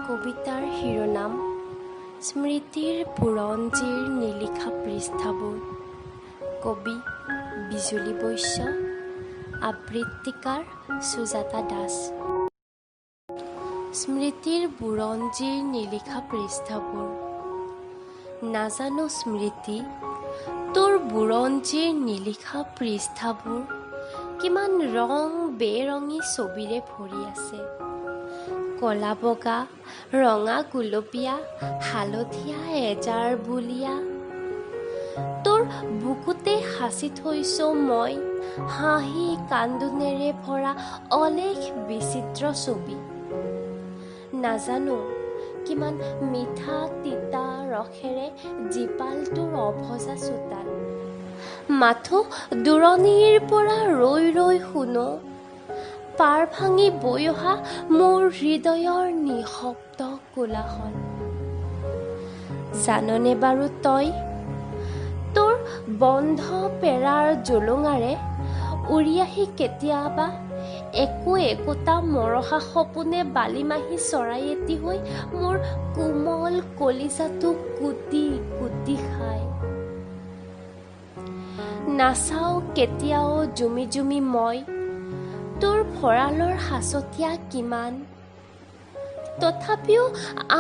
কবিতাৰ শিৰোনাম স্মৃতিৰ বুৰঞ্জীৰ নিলিখা পৃষ্ঠাবোৰ। কবি বিজুলী বৈশ্য, আবৃত্তিকাৰ সুজাতা দাস। স্মৃতিৰ বুৰঞ্জীৰ নিলিখা পৃষ্ঠাবোৰ। নাজানো স্মৃতি, তোৰ বুৰঞ্জীৰ নিলিখা পৃষ্ঠাবোৰ কিমান ৰং বেৰঙী ছবিৰে ভৰি আছে। কলা বগা, ৰঙা গুলপীয়া, হালধীয়া এজাৰ বুলীয়া। তোৰ বুকুতে সাঁচি থৈছোঁ মই হাঁহি কান্দোনেৰে ভৰা অলেখ বিচিত্ৰ ছবি। নাজানো কিমান মিঠা তিতা ৰসেৰে জীপাল তোৰ অভজা চোতাল। মাথো দূৰণিৰ পৰা ৰৈ ৰৈ শুনো পাৰ ভাঙি বৈ অহা মোৰ হৃদয়ৰ নিঃশব্দ কোলাহল। জাননে বাৰু তই, তোৰ বন্ধ পেৰাৰ জোলোঙাৰে উৰি আহি কেতিয়াবা একোটা মৰহা সপোনে বালিমাহী চৰাই এটি হৈ মোৰ কোমল কলিজাটো কুটি কুটি খায়। নাচাও কেতিয়াও জুমি জুমি মই তোৰ ভঁৰালৰ সাঁচতীয়া কিমান। তথাপিও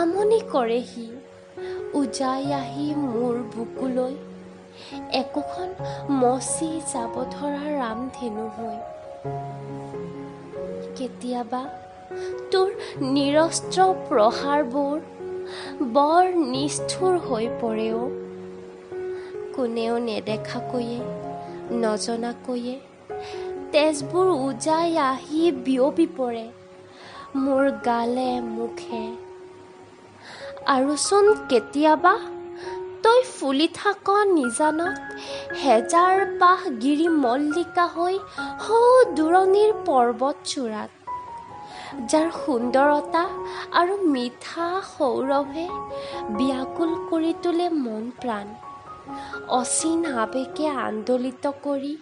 আমনি কৰে সি উজাই আহি মোৰ বুকুলৈ একোখন মচি যাব ধৰা ৰামধেনু হৈ। কেতিয়াবা তোৰ নিৰস্ত্ৰ প্ৰহাৰবোৰ বৰ নিষ্ঠুৰ হৈ পৰেও। কোনেও নেদেখাকৈয়ে নজনাকৈয়ে তেজবোৰ উজাই আহি বিয়পি পৰে মোৰ গালে মুখে। আৰুচোন কেতিয়াবা তই ফুলি থাক নিজানত হেজাৰ পাহ গিৰি মল্লিকা হৈ সৌ দূৰণিৰ পৰ্বত চূড়াত, যাৰ সুন্দৰতা আৰু মিঠা সৌৰভে ব্যাকুল কৰি তোলে মন প্ৰাণ। অচিন আৱেগে আন্দোলিত কৰি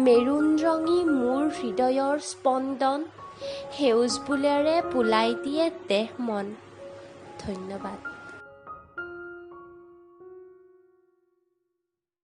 মেৰুণ ৰঙী মোৰ হৃদয়ৰ স্পন্দন সেউজ ফুলেৰে ফুলাই দিয়ে দেহ মন। ধন্যবাদ।